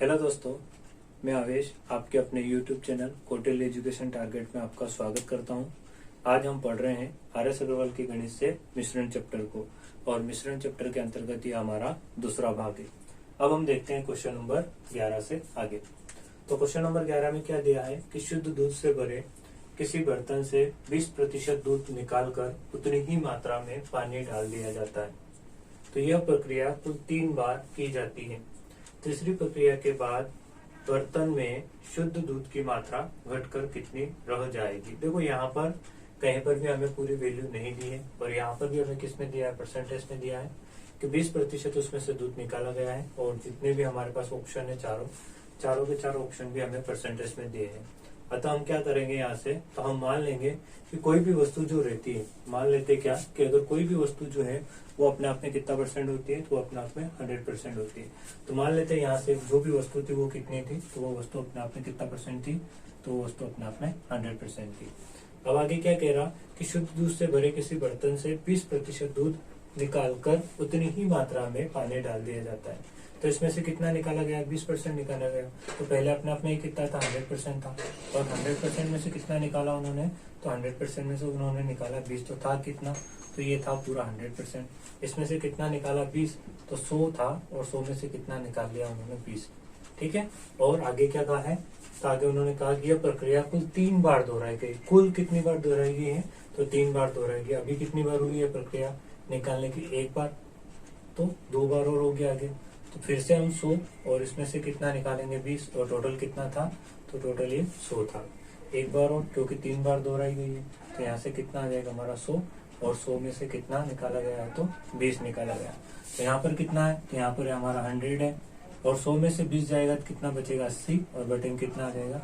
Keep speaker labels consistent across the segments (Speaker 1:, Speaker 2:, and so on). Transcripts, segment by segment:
Speaker 1: Hello दोस्तों, मैं आवेश आपके अपने YouTube चैनल कोटेल एजुकेशन टारगेट में आपका स्वागत करता हूं। आज हम पढ़ रहे हैं आर.एस. अग्रवाल के गणित से मिश्रण चैप्टर को, और मिश्रण चैप्टर के अंतर्गत ये हमारा दूसरा भाग है। अब हम देखते हैं क्वेश्चन नंबर 11 से आगे। तो क्वेश्चन नंबर 11 में क्या दिया है कि शुद्ध दूध से भरे किसी बर्तन से 20% दूध निकालकर उतनी ही मात्रा में पानी डाल दिया जाता है। तो यह प्रक्रिया कुल 3 बार की जाती है। तीसरी प्रक्रिया के बाद बर्तन में शुद्ध दूध की मात्रा घटकर कितनी रह जाएगी। देखो यहाँ पर कहीं पर भी हमें पूरी वैल्यू नहीं दी है, और यहाँ पर भी हमें किसमें दिया है, परसेंटेज में दिया है कि 20% उसमें से दूध निकाला गया है, और जितने भी हमारे पास ऑप्शन है चारों के चारों ऑप्शन भी हमें परसेंटेज में दिए हैं। अतः हम क्या करेंगे यहाँ से, तो हम मान लेंगे कि कोई भी वस्तु जो रहती है, मान लेते क्या कि अगर कोई भी वस्तु जो है वो अपने आप में कितना परसेंट होती है, तो वो अपने आप में 100% होती है। तो मान लेते हैं यहाँ से जो भी वस्तु थी वो कितनी थी, तो वो वस्तु अपने आप में कितना परसेंट थी, तो वो वस्तु अपने आप में 100% थी। अब आगे क्या कह रहा कि शुद्ध दूध से भरे किसी बर्तन से 20% दूध निकालकर उतनी ही मात्रा में पानी डाल दिया जाता है। तो इसमें से कितना निकाला गया, 20% निकाला गया। तो पहले अपने आप में कितना था, 100% था, और 100% में से कितना निकाला उन्होंने, तो 100% में से उन्होंने निकाला 20। तो था कितना, तो ये था पूरा 100%। इसमें से कितना निकाला, 20, तो 100 था, और 100 में से कितना निकाल लिया उन्होंने, 20। ठीक है। और आगे क्या कहा है, तो आगे उन्होंने कहा कि यह प्रक्रिया कुल 3 बार दोहराई गई। कुल कितनी बार दोहराई गई है, तो 3 बार दोहराई गई। अभी कितनी बार हुई है प्रक्रिया निकालने की, 1 बार, तो 2 बार और हो गया आगे। तो फिर से हम 100 और इसमें से कितना निकालेंगे, 20, और टोटल कितना था, तो टोटल ये 100 था। 1 बार और, क्योंकि 3 बार दोहराई गई है, तो यहाँ से कितना आ जाएगा हमारा 100, और 100 में से कितना निकाला गया है, तो 20 निकाला गया। तो यहाँ पर कितना है, तो यहाँ पर हमारा 100 है, और 100 में से 20 जाएगा तो कितना बचेगा, 80, और बटे में कितना आ जाएगा,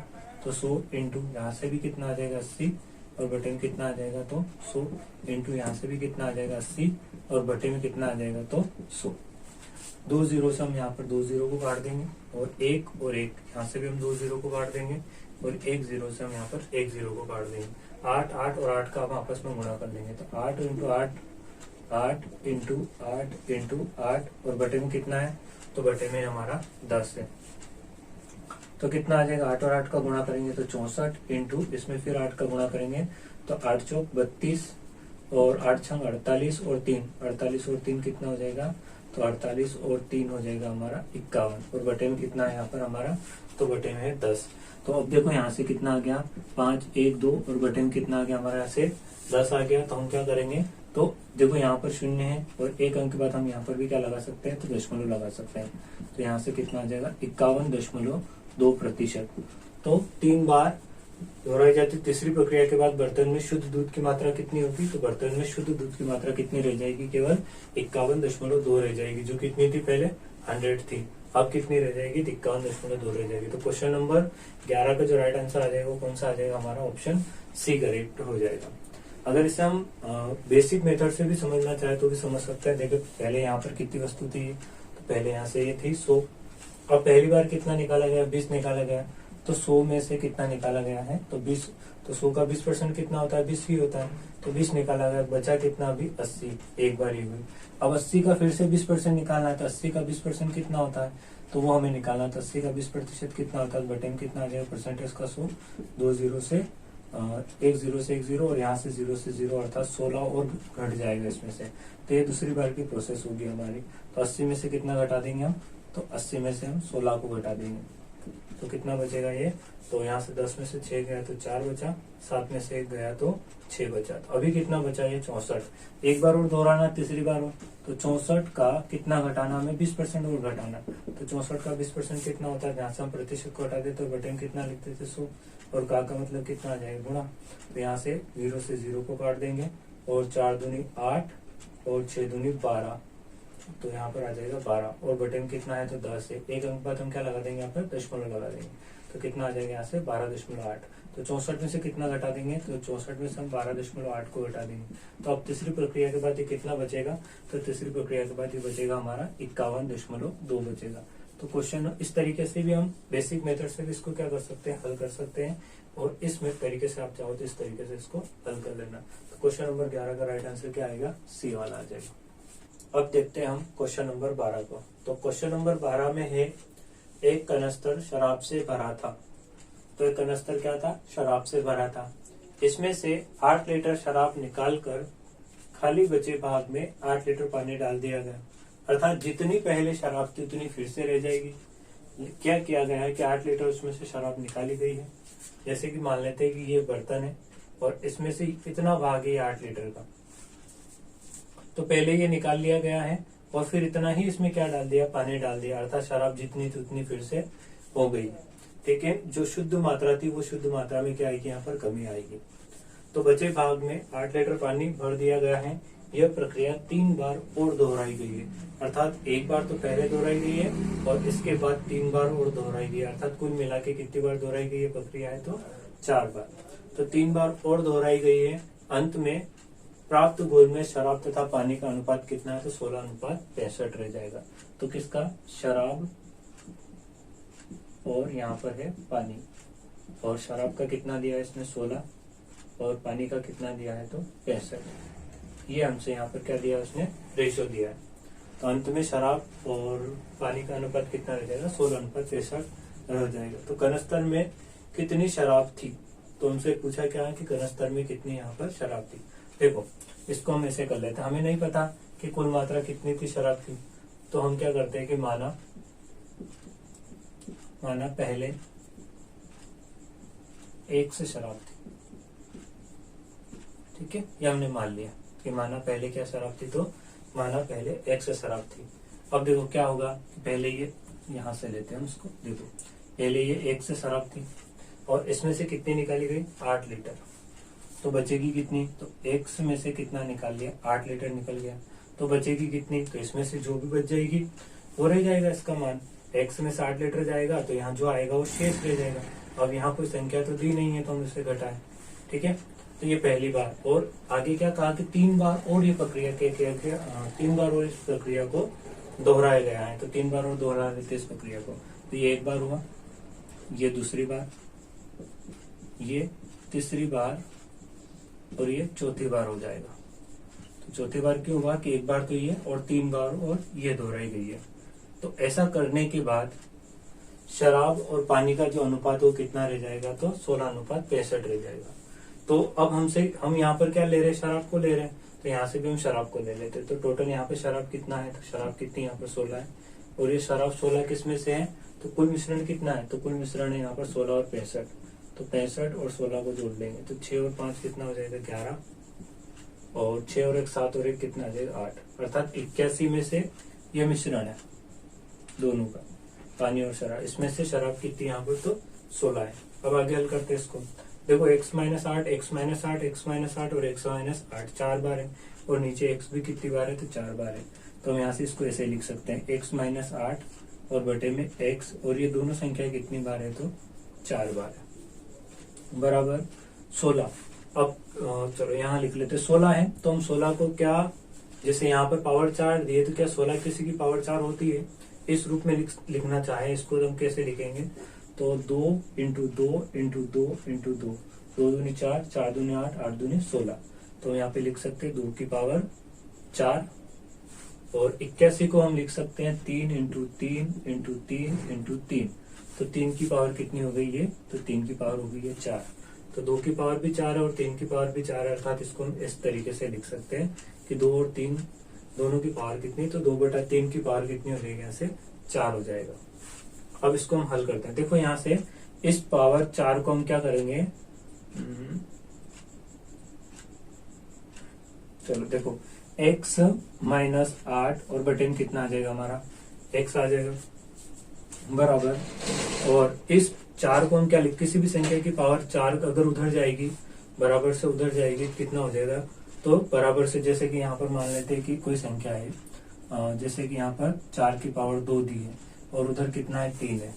Speaker 1: तो 100 इंटू यहाँ से भी कितना आ जाएगा, 80, और बटे में कितना आ जाएगा, तो 100 इंटू यहाँ से भी कितना आ जाएगा, 80, और बटे में कितना आ जाएगा, तो 100। 2 जीरो से हम यहाँ पर 2 जीरो को काट देंगे, और 1 और 1 यहाँ से भी हम 2 जीरो को काट देंगे, और 1 जीरो से हम यहाँ पर 1 जीरो को काट देंगे। 8 8 और 8 का हम आपस में गुणा कर लेंगे, तो 8 इंटू 8, 8 इंटू 8 इंटू 8, और बटे में कितना है, तो बटे में हमारा 10 है। तो कितना आ जाएगा, 8 और 8 का गुणा करेंगे तो 64, इंटू इसमें फिर 8 का गुणा करेंगे तो 8 चौक 32, और 8 छंग 48, और 48 और 3 कितना हो जाएगा, तो 48 और 3 हो जाएगा हमारा 51, और बटे में कितना है यहाँ पर हमारा, तो बटे में है 10। तो अब देखो यहाँ से कितना आ गया, 5 1 2, और बटे में कितना आ गया हमारा, यहाँ से 10 आ गया। तो हम क्या करेंगे, तो देखो यहाँ पर 0 है, और 1 अंक के बाद हम यहाँ पर भी क्या लगा सकते हैं, तो दशमलव लगा सकते हैं। तो यहाँ से कितना आ जाएगा, 51.2%। तो 3 बार दोहराई जाती तीसरी प्रक्रिया के बाद बर्तन में शुद्ध दूध की मात्रा कितनी होगी, तो बर्तन में शुद्ध दूध की मात्रा कितनी रह जाएगी, केवल 51.2 रह जाएगी। जो कितनी थी पहले, 100 थी, अब कितनी रह जाएगी, 51.2 रह जाएगी। तो क्वेश्चन नंबर 11 का जो राइट आंसर आ जाएगा वो कौन सा आ जाएगा, हमारा ऑप्शन सी करेक्ट हो जाएगा। अगर इसे हम बेसिक मेथड से भी समझना चाहे तो भी समझ सकते हैं। देखो पहले यहाँ पर कितनी वस्तु थी, तो पहले यहाँ से ये थी 100, अब पहली बार कितना निकाला गया, 20 निकाला गया। तो 100 में से कितना निकाला गया है, तो 20, तो 100 का 20% कितना होता है, 20 ही होता है। तो 20 निकाला गया, बचा कितना अभी, 80, एक बार ही हुई। अब 80 का फिर से 20% निकालना है, तो 80 का 20% कितना होता है, तो वो हमें निकालना है। तो 80 का 20% कितना होता है, बटे में कितना आ जाएगा, परसेंटेज का 100, 2 जीरो से 1 जीरो से 1 जीरो, और यहाँ से 0 से 0, अर्थात 16 और घट जाएगा इसमें से। तो ये दूसरी बार की प्रोसेस होगी हमारी। तो 80 में से कितना घटा देंगे हम, तो 80 में से हम 16 को घटा देंगे, तो कितना बचेगा ये, तो यहाँ से 10 में से 6 गया तो 4 बचा, 7 में से 1 गया तो 6 बचा। तो अभी कितना बचा, ये 64। एक बार और दोहराना, तीसरी बार और, तो 64 का कितना घटाना हमें, 20% और घटाना। तो 64 का 20% कितना होता है, जहाँ से हम प्रतिशत को हटा देते तो बटे में कितना लिखते थे, 100, और का मतलब कितना आ जाएगा, गुणा। तो यहाँ से 0 से 0 को काट देंगे, और 4 दूनी 8, और 6 दूनी 12, तो यहाँ पर आ जाएगा 12, और बटे में कितना है, तो 10 है। एक अंक बाद हम क्या लगा देंगे, यहाँ पर दशमलव लगा देंगे, तो कितना आ जाएगा यहाँ से 12.8। तो 64 में से कितना घटा देंगे, तो 64 में से हम 12.8 को घटा देंगे। तो अब तीसरी प्रक्रिया के बाद ये कितना बचेगा, तो तीसरी प्रक्रिया के बाद ये बचेगा हमारा 51.2 बचेगा। तो क्वेश्चन इस तरीके से भी हम बेसिक मेथड से भी इसको क्या कर सकते हैं, हल कर सकते हैं, और इस तरीके से आप चाहो तो इस तरीके से इसको हल कर लेना। तो क्वेश्चन नंबर 11 का राइट आंसर क्या आएगा, सी वाला आ जाएगा। अब देखते हैं हम क्वेश्चन नंबर 12 को। तो क्वेश्चन नंबर 12 में है एक कनस्तर शराब से भरा था। तो एक कनस्तर क्या था? शराब से भरा था। इसमें से 8 लीटर शराब निकालकर खाली बचे भाग में 8 लीटर पानी डाल दिया गया। अर्थात जितनी पहले शराब थी उतनी फिर से रह जाएगी। क्या किया गया है कि 8 लीटर उसमें से शराब निकाली गई है। जैसे कि मान लेते हैं कि ये बर्तन है और इसमें से इतना भाग है 8 लीटर का, तो पहले ये निकाल लिया गया है और फिर इतना ही इसमें क्या डाल दिया? पानी डाल दिया। अर्थात शराब जितनी थी उतनी फिर से हो गई। ठीक है, जो शुद्ध मात्रा थी वो शुद्ध मात्रा में क्या आएगी? यहाँ पर कमी आएगी। तो बचे भाग में 8 लीटर पानी भर दिया गया है। यह प्रक्रिया 3 बार और दोहराई गई है। अर्थात एक बार तो पहले दोहराई गई है और इसके बाद 3 बार और दोहराई गई है। अर्थात कुल मिला के कितनी बार दोहराई गई है प्रक्रिया है? तो 4 बार। तो 3 बार और दोहराई गई है। अंत में प्राप्त घोल में शराब तथा पानी का अनुपात कितना है? तो 16:65 रह जाएगा। तो किसका? शराब और यहाँ पर है पानी। और शराब का कितना दिया है इसने? 16 और पानी का कितना दिया है? तो 65। ये हमसे यहाँ पर क्या दिया? उसने रेशो दिया है। तो अंत में शराब और पानी का अनुपात कितना रह जाएगा? 16:65 रह जाएगा। तो कनस्तर में कितनी शराब थी? तो हमसे पूछा क्या है कि कनस्तर में कितनी यहाँ पर शराब थी। देखो, इसको हम ऐसे कर लेते हैं। हमें नहीं पता कि कुल मात्रा कितनी थी शराब की, तो हम क्या करते हैं कि माना पहले 1 से शराब थी। ठीक है, ये हमने मान लिया कि माना पहले क्या शराब थी? तो माना पहले 1 से शराब थी। अब देखो क्या होगा कि पहले ये यहां से लेते हैं उसको। देखो, पहले ये 1 से शराब थी और इसमें से कितनी निकाली गई? 8 लीटर। तो बचेगी कितनी? तो 1 में से कितना निकाल लिया? 8 लीटर निकल गया। तो बचेगी कितनी? तो इसमें से जो भी बच जाएगी वो रह जाएगा इसका मान। 1 में से 8 लीटर जाएगा तो यहाँ जो आएगा वो शेष रह जाएगा। अब यहाँ कोई संख्या तो दी नहीं है तो हम इसे घटाएं। ठीक है, तो ये पहली बार। और आगे क्या कहा कि 3 बार और ये प्रक्रिया 3 बार और इस प्रक्रिया को दोहराया गया है। तो 3 बार और दोहरा देते इस प्रक्रिया को। तो ये एक बार हुआ, ये दूसरी बार, ये तीसरी बार और ये चौथी बार हो जाएगा। तो चौथी बार क्यों हुआ कि एक बार तो ये और 3 बार और ये दोहराई गई है। तो ऐसा करने के बाद शराब और पानी का जो अनुपात वो कितना रह जाएगा? तो 16:65 रह जाएगा। तो अब हम यहाँ पर क्या ले रहे हैं? शराब को ले रहे हैं। तो यहाँ से भी हम शराब को ले लेते हैं। तो टोटल यहाँ पे शराब कितना है? तो शराब कितनी यहाँ पर 16 है। और ये शराब 16 किस में से है? तो कुल मिश्रण कितना है? तो कुल मिश्रण है यहाँ पर 16 और 65। तो 65 और 16 को जोड़ लेंगे तो 6 और 5 कितना हो जाएगा? 11। और 6 और 1 7 और 1 कितना आ जाएगा? 8। अर्थात 81 में से ये मिश्रण है दोनों का, पानी और शराब। इसमें से शराब कितनी यहाँ पर? तो 16 है। अब आगे हल करते हैं इसको। देखो, x - 8, x - 8, x - 8 और x - 8 4 बार है और नीचे x भी कितनी बार है? तो 4 बार है। तो हम यहाँ से इसको ऐसे लिख सकते हैं, x - 8 और बटे में x, और ये दोनों संख्या कितनी बार है? तो 4 बार है, बराबर 16। अब चलो यहाँ लिख लेते हैं। 16 है तो हम 16 को क्या, जैसे यहाँ पर पावर 4 दिए तो क्या 16 किसी की पावर 4 होती है? इस रूप में लिखना चाहे इसको तो हम कैसे लिखेंगे? तो 2 × 2 × 2 × 2, 2 दूनी 4, 4 दूनी 8, 8 दूनी 16। तो यहाँ पे लिख सकते हैं 2 की पावर 4। और 81 को हम लिख सकते हैं 3 × 3 × 3 × 3। तो 3 की पावर कितनी हो गई है? तो 3 की पावर हो गई है 4। तो 2 की पावर भी 4 है और 3 की पावर भी 4 है। अर्थात इसको हम इस तरीके से लिख सकते हैं कि 2 और 3 दोनों की पावर कितनी? तो 2/3 की पावर कितनी हो जाएगी? यहाँ से 4 हो जाएगा। अब इसको हम हल करते हैं। देखो, यहाँ से इस पावर 4 को हम क्या करेंगे? चलो देखो, x - 8 और बटे में कितना आ जाएगा? हमारा x आ जाएगा, बराबर। और इस 4 को हम क्या लिख, किसी भी संख्या की पावर 4 अगर उधर जाएगी, बराबर से उधर जाएगी, कितना हो जाएगा? तो बराबर से, जैसे कि यहाँ पर मान लेते हैं कि कोई संख्या है, जैसे कि यहाँ पर 4 की पावर 2 दी है और उधर कितना है? 3 है।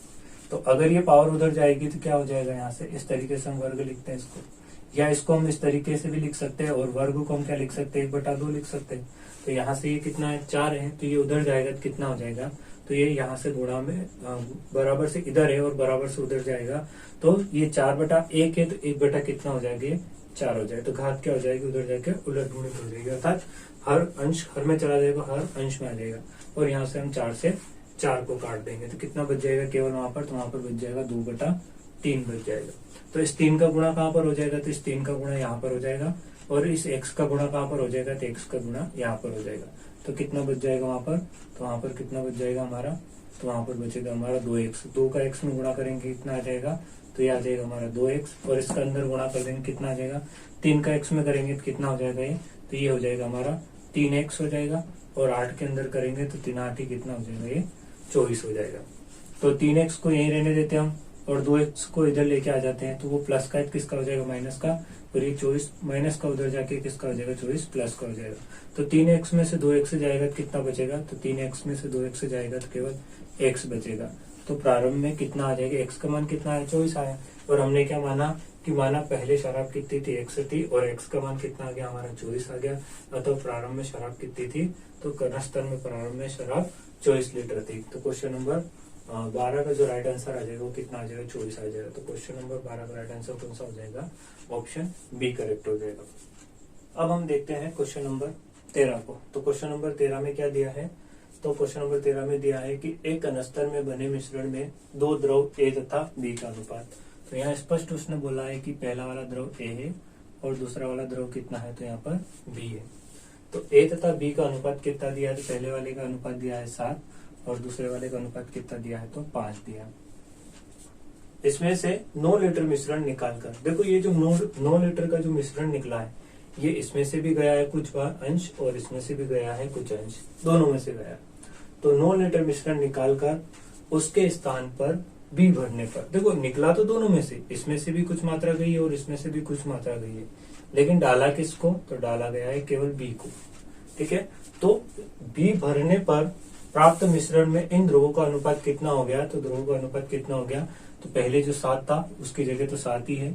Speaker 1: तो अगर ये पावर उधर जाएगी तो क्या हो जाएगा? यहाँ से इस तरीके से हम वर्ग लिखते हैं इसको, या इसको हम इस तरीके से भी लिख सकते हैं। और वर्ग को हम क्या लिख सकते हैं? 1/2 लिख सकते हैं। तो यहाँ से ये कितना है? 4 है, तो ये उधर जाएगा तो कितना हो जाएगा? तो ये यहाँ से गुणा में बराबर से इधर है और बराबर से उधर जाएगा, तो ये 4/1 है, तो 1 कितना हो जाएगा? 4 हो जाएगा। तो घात क्या हो जाएगी? उधर जाके उलट गुणित हो जाएगी। अर्थात हर अंश हर में चला जाएगा, हर अंश में आ जाएगा। और यहाँ से हम 4 से 4 को काट देंगे तो कितना बच जाएगा केवल वहां पर, तो वहां पर बच जाएगा 2/3 बच जाएगा। तो इस 3 का गुणा कहाँ पर हो जाएगा, तो इस 3 का गुणा यहाँ पर हो जाएगा, और इस x का गुणा कहाँ पर हो जाएगा, तो x का गुणा यहाँ पर हो जाएगा। तो कितना बच जाएगा वहां पर, तो वहां पर कितना बच जाएगा हमारा, तो वहां पर बचेगा हमारा 2x। 2 का x में गुणा करेंगे कितना आ जाएगा, तो ये आ जाएगा हमारा 2x, और इसका अंदर गुणा कर देंगे कितना आ जाएगा, 3 का x में करेंगे तो कितना हो जाएगा ये, तो ये हो जाएगा हमारा 3x हो जाएगा, और 8 के अंदर करेंगे तो 3 8 ही कितना हो जाएगा, ये 24 हो जाएगा। तो 3x को यहीं रहने देते हम, और 2x को इधर लेके आ जाते हैं, तो वो प्लस का किसका हो जाएगा, माइनस का, और ये 24 माइनस का उधर जाके किसका हो जाएगा, 24 प्लस का हो जाएगा। तो 3x में से 2x जाएगा तो कितना बचेगा, तो 3x में से 2x जाएगा तो केवल x बचेगा। तो प्रारंभ में कितना आ जाएगा, x का मान कितना आया, 24 आया, और हमने क्या माना कि माना पहले शराब कितनी थी, x थी, और x का मान कितना आ गया हमारा, 24 आ गया। अतः प्रारंभ में शराब कितनी थी, तो कनस्तर में प्रारंभ में शराब 24 लीटर थी। तो क्वेश्चन नंबर 12 का जो राइट आंसर आ जाएगा वो कितना आ जाएगा, 24 आ जाएगा। तो क्वेश्चन नंबर 12 का राइट आंसर कौन सा हो जाएगा, ऑप्शन बी करेक्ट हो जाएगा। अब हम देखते हैं क्वेश्चन नंबर 13 को। तो क्वेश्चन नंबर 13 में क्या दिया है, तो क्वेश्चन नंबर 13 में दिया है कि एक कनस्तर में बने मिश्रण में 2 द्रव A तथा B का अनुपात। तो यहाँ स्पष्ट उसने बोला है कि पहला वाला द्रव A है और दूसरा वाला द्रव कितना है, तो यहाँ पर B है। तो A तथा B का अनुपात कितना दिया है, तो पहले वाले का अनुपात दिया है 7, और दूसरे वाले का अनुपात कितना दिया है, तो 5 दिया। इसमें से 9 लीटर मिश्रण निकालकर, देखो ये जो 9 लीटर का जो मिश्रण निकला है, ये इसमें से भी गया है कुछ अंश, और इसमें से भी गया है कुछ अंश, दोनों में से गया। तो 9 लीटर मिश्रण निकालकर उसके स्थान पर B भरने पर, देखो निकला तो दोनों में से, इसमें से भी कुछ मात्रा गई है और इसमें से भी कुछ मात्रा गई है, लेकिन डाला किसको, तो डाला गया है केवल B को। ठीक है, तो B भरने पर प्राप्त मिश्रण में इन ध्रुवों का अनुपात कितना हो गया, तो ध्रुवों का अनुपात कितना हो गया, तो पहले जो 7 था उसकी जगह तो 7 ही है,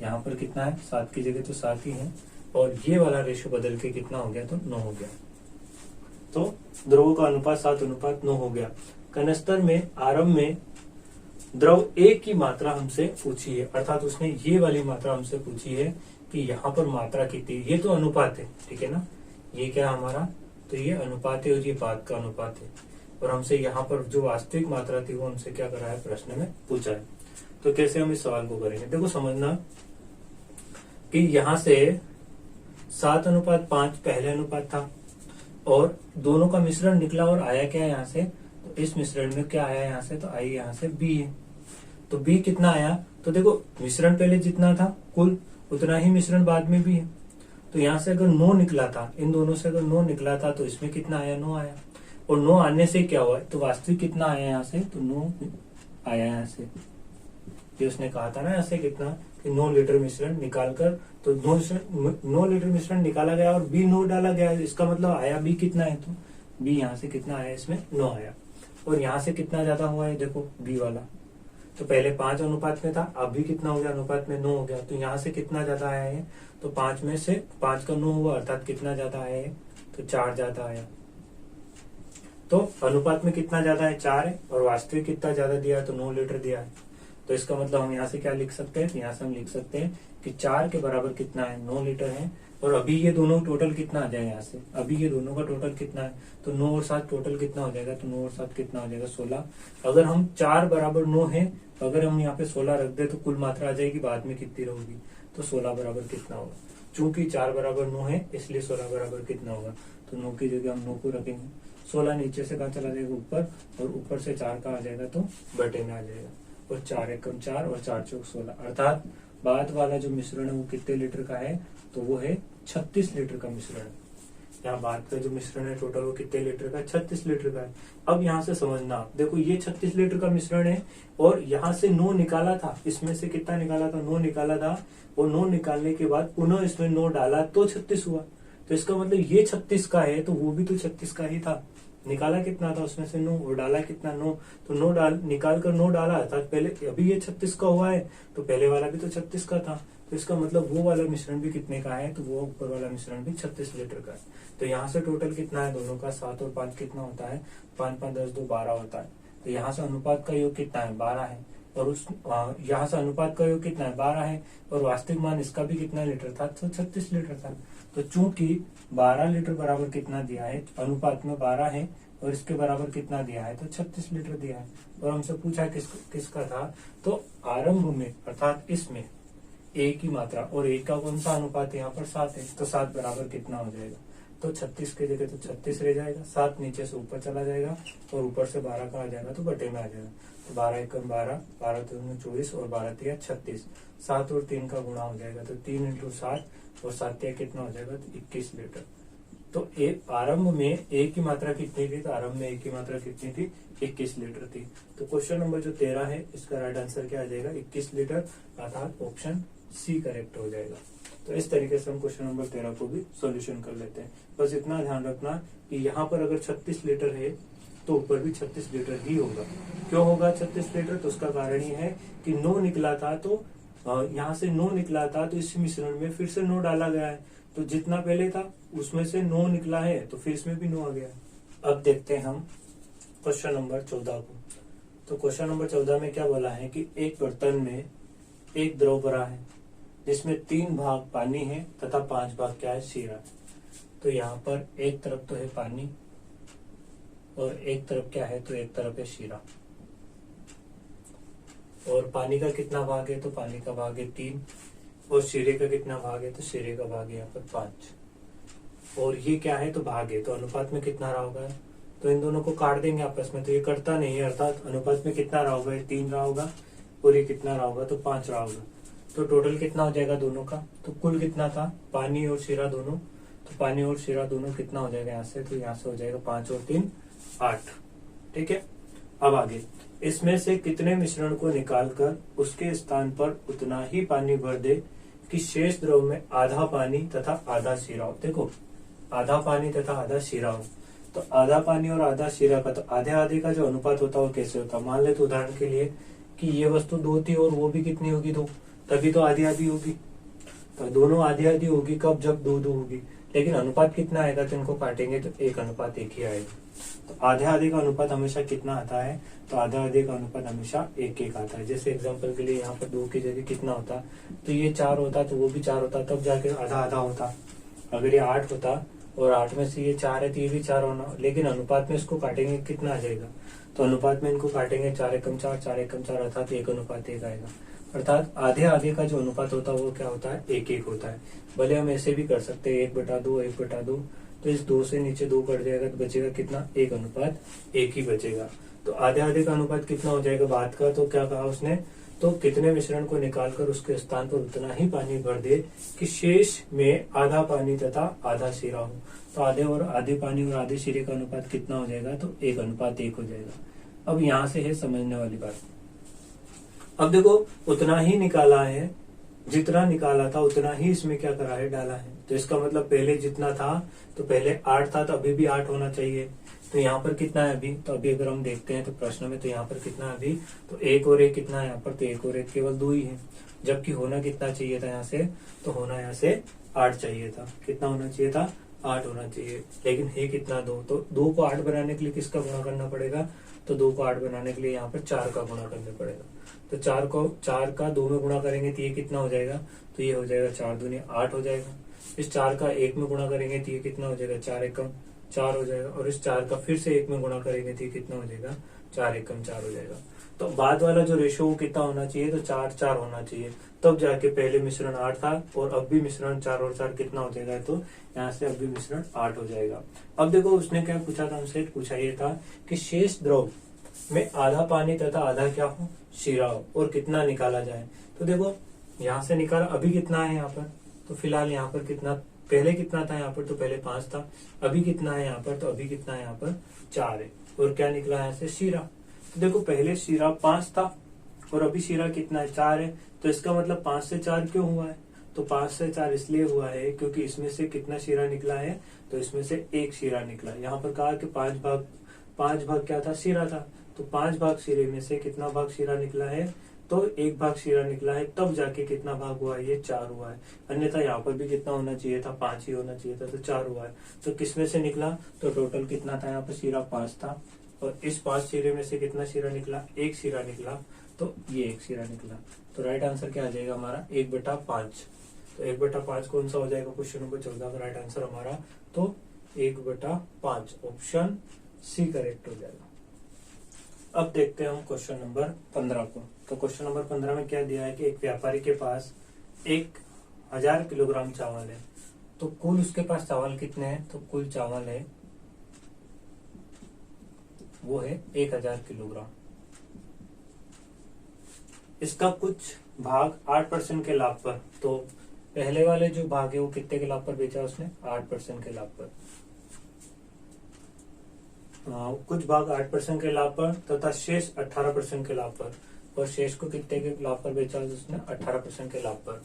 Speaker 1: यहाँ पर कितना है, 7 की जगह तो 7 ही है, और ये वाला रेशो बदल के कितना हो गया, तो 9 हो गया। तो ध्रुवों का अनुपात 7:9 हो गया। कनस्तर में आरंभ में द्रव A की मात्रा हमसे पूछी है, अर्थात उसने ये वाली मात्रा हमसे पूछी है कि यहाँ पर मात्रा कितनी, ये तो अनुपात है, ठीक है ना, ये क्या हमारा, तो ये अनुपात है और ये बाद का अनुपात है, और हमसे यहाँ पर जो वास्तविक मात्रा थी वो हमसे क्या करा है, प्रश्न में पूछा है। तो कैसे हम इस सवाल को करेंगे, देखो समझना कि यहाँ से 7:5 पहले अनुपात था, और दोनों का मिश्रण निकला और आया क्या है यहाँ से, तो इस मिश्रण में क्या आया यहाँ से, तो आई यहाँ से B है। तो B कितना आया, तो देखो मिश्रण पहले जितना था कुल उतना ही मिश्रण बाद में भी है। तो यहाँ से अगर 9 निकला था, इन दोनों से अगर 9 निकला था, तो इसमें कितना आया, 9 आया, और 9 आने से क्या हुआ, तो वास्तविक कितना आया यहाँ से, तो 9 आया यहाँ से। ये उसने कहा था ना यहाँ से कितना, कि 9 लीटर मिश्रण निकालकर, तो 9 लीटर मिश्रण निकाला गया और B 9 डाला गया, इसका मतलब आया B कितना है, तो B यहाँ से कितना आया, इसमें 9 आया, और यहाँ से कितना ज्यादा हुआ है, देखो B वाला, तो पहले 5 अनुपात में था, अब भी कितना हो गया, अनुपात में 9 हो गया, तो यहाँ से कितना ज्यादा आया है, तो 5 में से 5 का 9 हुआ, अर्थात कितना ज्यादा आया है, तो 4 ज्यादा आया। तो अनुपात में कितना ज्यादा है, 4 है, और वास्तविक कितना ज्यादा दिया है, तो 9 लीटर दिया है। तो इसका मतलब हम यहाँ से क्या लिख सकते हैं, यहाँ से हम लिख सकते हैं कि 4 के बराबर कितना है, 9 लीटर है, और अभी ये दोनों टोटल कितना आ जाएगा यहाँ से, अभी ये दोनों का टोटल कितना है, तो 9 और 7 टोटल कितना हो जाएगा, तो 9 और 7 कितना हो जाएगा, 16। अगर हम 4 बराबर 9 है, अगर हम यहाँ पे 16 रख दे तो कुल मात्रा आ जाएगी, बाद में कितनी रहेगी, तो 16 बराबर कितना होगा, चूंकि 4 बराबर 9 है इसलिए 16 बराबर कितना होगा, तो 9 की जगह हम 9 को रखेंगे, 16 नीचे से कहाँ चला जाएगा, ऊपर, और ऊपर से 4 का आ जाएगा तो बटे में आ जाएगा, और 4 एकम 4 और 4 चौक 16, अर्थात बाद वाला जो मिश्रण है वो कितने लीटर का है, तो वो है 36 लीटर का मिश्रण है। यहाँ बाद का जो मिश्रण है टोटल वो कितने लीटर का है, 36 लीटर का है। अब यहाँ से समझना, देखो ये 36 लीटर का मिश्रण है, और यहाँ से 9 निकाला था, इसमें से कितना निकाला था, 9 निकाला था, और 9 निकालने के बाद पुनः इसमें 9 डाला तो 36 हुआ। तो इसका मतलब ये 36 का है, तो वो भी तो 36 का ही था, निकाला कितना था उसमें से 9, और डाला कितना 9, तो 9 डाल निकाल कर 9 डाला, अर्थात पहले अभी ये 36 का हुआ है, तो पहले वाला भी तो 36 का था, तो इसका मतलब वो वाला मिश्रण भी कितने का है, तो वो ऊपर वाला मिश्रण भी 36 लीटर का है। तो यहाँ से टोटल कितना है दोनों का, 7 और 5 कितना होता है, 5 5 10 2 12 होता है। तो यहाँ से अनुपात का योग कितना है, 12 है, और उस यहाँ से अनुपात का योग कितना है, 12 है, और वास्तविक मान इसका भी कितना लीटर था, तो 36 लीटर था। तो चूंकि 12 लीटर बराबर कितना दिया है, अनुपात में 12 है और इसके बराबर कितना दिया है, तो 36 लीटर दिया है। और हमसे पूछा किसका था, तो आरंभ में अर्थात इसमें ए की मात्रा, और ए का कौन सा अनुपात यहाँ पर 7 है, तो 7 बराबर कितना हो जाएगा, तो 36 की जगह तो 36 रह जाएगा, 7 नीचे से ऊपर चला जाएगा और ऊपर से 12 का आ जाएगा तो बटे में आ जाएगा। तो 12 एकम 12, 12 दूनी 24 और 12 तिया 36, 7 और 3 का गुणा हो जाएगा तो 3 इंटू 7 और 7 तिया कितना हो जाएगा, तो 21 लीटर। तो आरंभ में ए की मात्रा कितनी थी, तो आरंभ में ए की मात्रा कितनी थी, 21 लीटर थी। तो क्वेश्चन नंबर जो 13 है इसका राइट आंसर क्या आ जाएगा, 21 लीटर, अर्थात ऑप्शन सी करेक्ट हो जाएगा। तो इस तरीके से हम क्वेश्चन नंबर 13 को भी सॉल्यूशन कर लेते हैं। बस इतना ध्यान रखना कि यहाँ पर अगर 36 लीटर है तो ऊपर भी 36 लीटर ही होगा। क्यों होगा 36 लीटर, तो उसका कारण ये है कि 9 निकला था, तो यहाँ से 9 निकला था तो इस मिश्रण में फिर से 9 डाला गया है, तो जितना पहले था उसमें से 9 निकला है तो फिर इसमें भी 9 आ गया। अब देखते हैं हम क्वेश्चन नंबर 14 को। तो क्वेश्चन नंबर 14 में क्या बोला है कि एक बर्तन में एक द्रव भरा है जिसमें 3 भाग पानी है तथा 5 भाग क्या है, शीरा। तो यहाँ पर एक तरफ तो है पानी और एक तरफ क्या है, तो एक तरफ है शीरा। और पानी का कितना भाग है, तो पानी का भाग है 3, और शीरे का कितना भाग है, तो शीरे का भाग है यहाँ पर 5। और ये क्या है, तो भाग है, तो अनुपात में कितना रहा होगा, तो इन दोनों को काट देंगे आपस में, तो ये कटता नहीं है, अर्थात अनुपात में कितना रहा होगा, 3 रहा होगा और ये कितना रहा होगा, तो 5 रहा होगा। तो टोटल कितना हो जाएगा दोनों का, तो कुल कितना था, पानी और शीरा दोनों, तो पानी और शीरा दोनों कितना हो जाएगा यहाँ से, तो यहाँ से हो जाएगा 5 और 3 8। ठीक है, अब आगे, इसमें से कितने मिश्रण को निकालकर उसके स्थान पर उतना ही पानी भर दे कि शेष द्रव में आधा पानी तथा आधा शीरा हो। देखो, आधा पानी तथा आधा शीरा हो, तो आधा पानी और आधा शीरा का, तो आधे आधे का जो अनुपात होता है वो कैसे होता है। मान ले तो उदाहरण के लिए कि ये वस्तु 2 थी और वो भी कितनी होगी, 2, तभी तो आधी आधी होगी। तो दोनों आधी आधी होगी कब, जब 2 2 होगी। लेकिन अनुपात कितना आएगा, तो इनको काटेंगे तो 1 अनुपात 1 ही आएगा। तो आधे आधे का अनुपात हमेशा कितना आता है, तो आधे आधे का अनुपात हमेशा 1 1 आता है। जैसे एग्जांपल के लिए यहाँ पर 2 की जगह कितना होता, तो ये 4 होता तो वो भी 4 होता, तब जाके आधा आधा होता। अगर ये 8 होता और 8 में से ये 4 है तो ये भी 4 होना, लेकिन अनुपात में इसको काटेंगे कितना आ जाएगा, तो अनुपात में इनको काटेंगे 4 एकम 4 4 एकम 4, अर्थात 1 अनुपात 1 आएगा। अर्थात आधे आधे का जो अनुपात होता है वो क्या होता है, 1 1 होता है। भले हम ऐसे भी कर सकते हैं 1/2 1/2, तो इस 2 से नीचे 2 कट जाएगा तो बचेगा कितना, 1 अनुपात 1 ही बचेगा। तो आधे आधे का अनुपात कितना हो जाएगा बात का, तो क्या कहा उसने, तो कितने मिश्रण को निकालकर उसके स्थान पर उतना ही पानी भर दे कि शेष में आधा पानी तथा आधा शीरा हो। तो आधे और आधे पानी और आधे शीरे का अनुपात कितना हो जाएगा, तो 1 अनुपात 1 हो जाएगा। अब यहाँ से है समझने वाली बात। अब देखो, उतना ही निकाला है, जितना निकाला था उतना ही इसमें क्या करा है, डाला है। तो इसका मतलब पहले जितना था, तो पहले 8 था तो अभी भी 8 होना चाहिए। तो यहाँ पर कितना है अभी, तो अभी अगर हम देखते हैं तो प्रश्न में, तो यहाँ पर कितना है अभी, तो 1 और 1 कितना है यहाँ पर, तो 1 और 1 केवल 2 ही है। जबकि होना कितना चाहिए था यहाँ से, तो होना यहाँ से 8 चाहिए था। कितना होना चाहिए था, 8 होना चाहिए, लेकिन है कितना 2। तो 2 को 8 बनाने के लिए किसका गुणा करना पड़ेगा, तो 2 को 8 बनाने के लिए यहाँ पर 4 का गुणा करना पड़ेगा। तो 4 का 2 में गुणा करेंगे तो ये कितना हो जाएगा, तो ये हो जाएगा 4 दूनी 8 हो जाएगा। इस 4 का 1 में गुणा करेंगे तो ये कितना हो जाएगा, 4 एकम 4 हो जाएगा। और इस 4 का फिर से 1 में गुणा करेंगे तो ये कितना हो जाएगा, 4 एकम 4 हो जाएगा। तो बाद वाला जो रेशो वो कितना होना चाहिए, तो 4 4 होना चाहिए। तब जाके पहले मिश्रण 8 था और अब भी मिश्रण 4 और 4 कितना हो जाएगा, तो यहाँ से अब भी मिश्रण 8 हो जाएगा। अब देखो उसने क्या पूछा था हमसे, पूछा ये था कि शेष द्रव में आधा पानी तथा आधा क्या हो, शीरा हो, और कितना निकाला जाए। तो देखो यहाँ से निकाला, अभी कितना है यहाँ पर, तो फिलहाल यहाँ पर कितना, पहले कितना था यहाँ पर, तो पहले 5 था। अभी कितना है यहाँ पर, तो अभी कितना है यहाँ पर, 4 है। और क्या निकला यहाँ से, शीरा। तो देखो पहले शीरा 5 था और अभी शीरा कितना है, 4 है। तो इसका मतलब 5 से 4 क्यों हुआ है, तो 5 से 4 इसलिए हुआ है क्योंकि इसमें से कितना शीरा निकला है, तो इसमें से 1 शीरा निकला है। यहाँ पर कहा कि 5 भाग क्या था, शीरा था। तो 5 भाग शीरे में से कितना भाग शीरा निकला है, तो 1 भाग शीरा निकला है। तब जाके कितना भाग हुआ है, ये 4 हुआ है। अन्यथा यहाँ पर भी कितना होना चाहिए था, 5 ही होना चाहिए था, तो 4 हुआ है। तो किसमें से निकला, तो टोटल कितना था यहाँ पर, शीरा 5 था। और इस 5 शीरे में से कितना शीरा निकला, 1 शीरा निकला। तो ये 1 शीरा निकला। तो राइट आंसर क्या आ जाएगा हमारा, 1/5। तो 1/5 कौन सा हो जाएगा क्वेश्चन नंबर 14 का राइट आंसर हमारा, तो 1/5 ऑप्शन सी करेक्ट हो जाएगा। अब देखते हैं हम क्वेश्चन नंबर 15 को। तो क्वेश्चन नंबर 15 में क्या दिया है कि एक व्यापारी के पास 1000 किलोग्राम चावल है, तो कुल उसके पास चावल कितने हैं, तो कुल चावल है वो है 1000 किलोग्राम। इसका कुछ भाग 8% के लाभ पर, तो पहले वाले जो भाग है वो कितने के लाभ पर बेचा उसने, 8% के लाभ पर। कुछ भाग 8% के लाभ पर तथा शेष 18% के लाभ पर, और शेष को कितने के लाभ पर बेचा उसने, 18% के लाभ पर।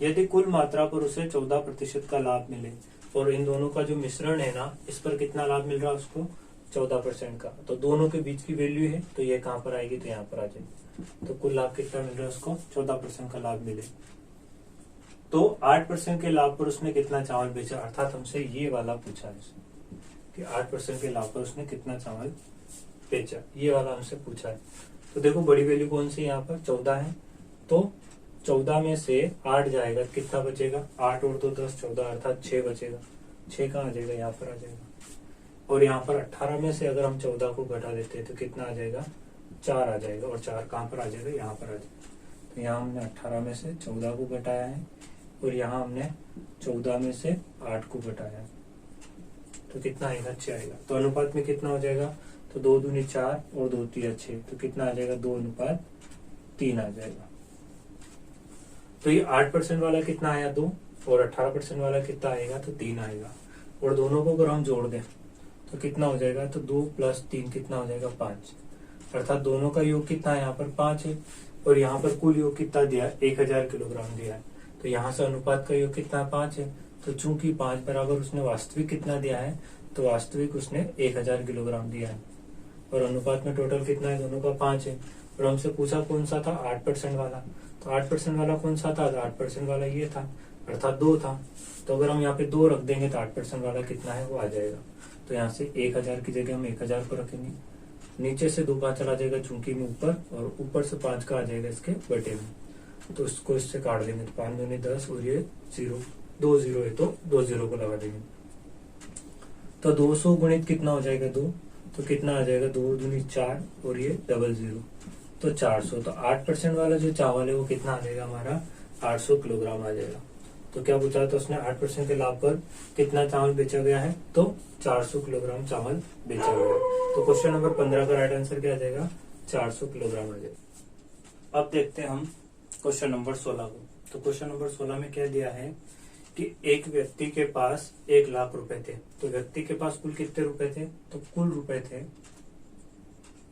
Speaker 1: यदि कुल मात्रा पर उसे 14% का लाभ मिले और इन दोनों का जो मिश्रण है ना, इस पर कितना लाभ मिल रहा है उसको, 14% का, तो दोनों के बीच की वैल्यू है तो ये कहां पर आएगी, तो यहाँ पर आ जाएगी। तो कुल लाभ कितना मिल रहा है उसको, 14% का लाभ मिले, तो 8% के लाभ पर उसने कितना चावल बेचा, अर्थात हमसे ये वाला पूछा है कि 8% के लाभ पर उसने कितना चावल बेचा, ये वाला हमसे पूछा है। तो देखो बड़ी वैल्यू कौन सी यहाँ पर 14 है, तो 14 में से 8 जाएगा, कितना बचेगा, 8 और 2 10 14, अर्थात 6 बचेगा। 6 कहाँ आ जाएगा, यहाँ पर आ जाएगा। और यहाँ पर 18 में से अगर हम 14 को घटा देते हैं तो कितना आ जाएगा, 4 आ जाएगा, और 4 कहाँ पर आ जाएगा, यहाँ पर आ जाएगा। तो यहाँ हमने 18 में से 14 को घटाया है और यहाँ हमने 14 में से 8 को घटाया है, तो कितना आएगा, 6 आएगा। तो अनुपात में कितना हो जाएगा, तो 2 दूनी 4 और 2 3 6, तो कितना आ जाएगा, 2:3 आ जाएगा। तो ये 8% वाला कितना आया, 2, और 18% वाला कितना आएगा, तो 3 आएगा। और दोनों को अगर हम जोड़ दें तो कितना हो जाएगा, तो 2 + 3 कितना हो जाएगा, 5, अर्थात दोनों का योग कितना है, यहाँ पर 5 है, और यहाँ पर कुल योग कितना दिया है, 1000 किलोग्राम दिया है। तो यहाँ से अनुपात का योग कितना 5 है, तो चूंकि 5 बराबर उसने वास्तविक कितना दिया है, तो वास्तविक उसने 1000 किलोग्राम दिया है, और अनुपात में टोटल कितना है, दोनों का 5 है। और हमसे पूछा कौन सा था, 8% वाला, तो 8% वाला कौन सा था, 8% वाला ये था, अर्थात 2 था। तो अगर हम यहाँ पे 2 रख देंगे तो 8% वाला कितना है वो आ जाएगा। तो यहाँ से 1000 की जगह हम 1000 को रखेंगे, नीचे से 2 का चला जाएगा चूंकि में ऊपर, और ऊपर से 5 का आ जाएगा इसके बटे में, तो इसको इससे काट देंगे, तो 5 दूनी 10 और ये 0, 2 0 है तो 2 0 को लगा देंगे। तो 200 गुणित कितना हो जाएगा, 2, तो कितना आ जाएगा, 2 दूनी 4 और ये 00, तो 400। तो 8% वाला जो चावल है वो कितना आ जाएगा हमारा, 800 किलोग्राम आ जाएगा। तो क्या पूछा था उसने, 8% के लाभ पर कितना चावल बेचा गया है, तो 400 किलोग्राम चावल बेचा गया है। तो क्वेश्चन नंबर 15 का राइट आंसर क्या आ जाएगा, 400 किलोग्राम आ जाएगा। अब देखते हैं हम क्वेश्चन नंबर 16 को। तो क्वेश्चन नंबर 16 में क्या दिया है कि एक व्यक्ति के पास 1 लाख रुपए थे। तो व्यक्ति के पास कुल कितने रुपए थे, तो कुल रुपए थे,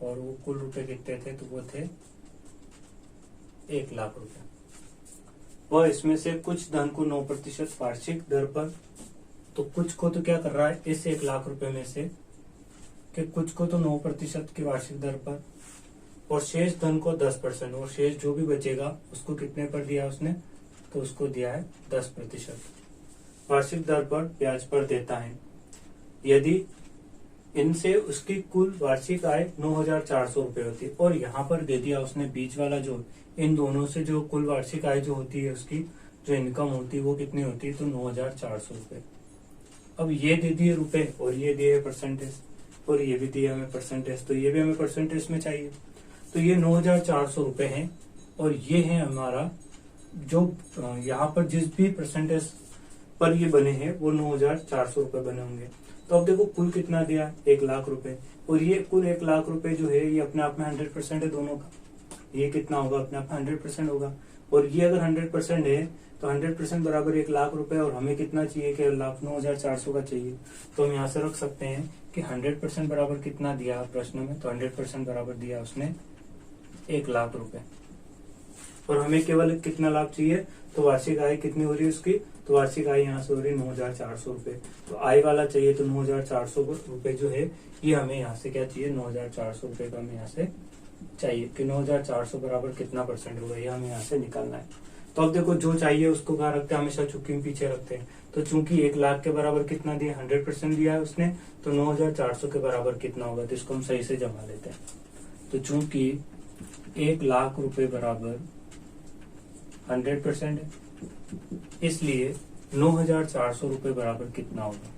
Speaker 1: और वो कुल रुपए कितने थे, तो वो थे 1 लाख रुपए। वह इसमें से कुछ धन को 9% वार्षिक दर पर, तो कुछ को तो क्या कर रहा है, इस 1 लाख रुपए में से कि कुछ को तो 9% की वार्षिक दर पर, और शेष धन को 10%, और शेष जो भी बचेगा उसको कितने पर दिया उसने, तो उसको दिया है 10% वार्षिक दर पर ब्याज पर देता है। यदि इनसे उसकी कुल वार्षिक आय 9400 रुपए होती है, और यहाँ पर दे दिया उसने बीच वाला जो, इन दोनों से जो कुल वार्षिक आय जो होती है उसकी जो इनकम होती है वो कितनी होती है, तो 9400 रुपए। अब ये दे दिए रुपए और ये दिए परसेंटेज, और ये भी दिया हमें परसेंटेज, तो ये भी हमें परसेंटेज में चाहिए। तो ये 9400 रुपए है, और ये है हमारा जो यहाँ पर जिस भी परसेंटेज पर ये बने हैं वो 9400 रुपए बने होंगे। तो अब देखो कुल कितना दिया, 1 लाख रुपए, और ये कुल 1 लाख रुपए जो है ये अपने आप में 100% है दोनों का, ये कितना होगा, अपने आप में 100% होगा। और ये अगर 100% है तो 100% बराबर 1 लाख रुपए, और हमें कितना चाहिए, कि 9400 का चाहिए। तो हम यहाँ से रख सकते हैं कि 100% बराबर कितना दिया प्रश्न में, तो 100% बराबर दिया उसने 1 लाख रुपए, और हमें केवल कितना लाभ चाहिए, तो वार्षिक आय कितनी हो रही है उसकी, तो वार्षिक आय यहाँ से हो रही है 9400 रुपए। तो आय वाला चाहिए, तो 9400 रुपए जो है ये हमें यहाँ से क्या चाहिए, 9400 रुपए का हमें यहाँ से चाहिए कि 9400 बराबर कितना परसेंट होगा, ये हमें यहाँ से निकालना है। तो अब देखो जो चाहिए उसको कहाँ रखते हैं, हमेशा चुकी में पीछे रखते हैं। तो चूंकि 1 लाख के बराबर कितना दिया, 100% दिया है उसने, तो 9400 के बराबर कितना होगा, तो इसको हम सही से जमा लेते हैं। तो चूंकि 1 लाख रुपए बराबर 100% है, इसलिए 9,400 रुपये बराबर कितना होगा?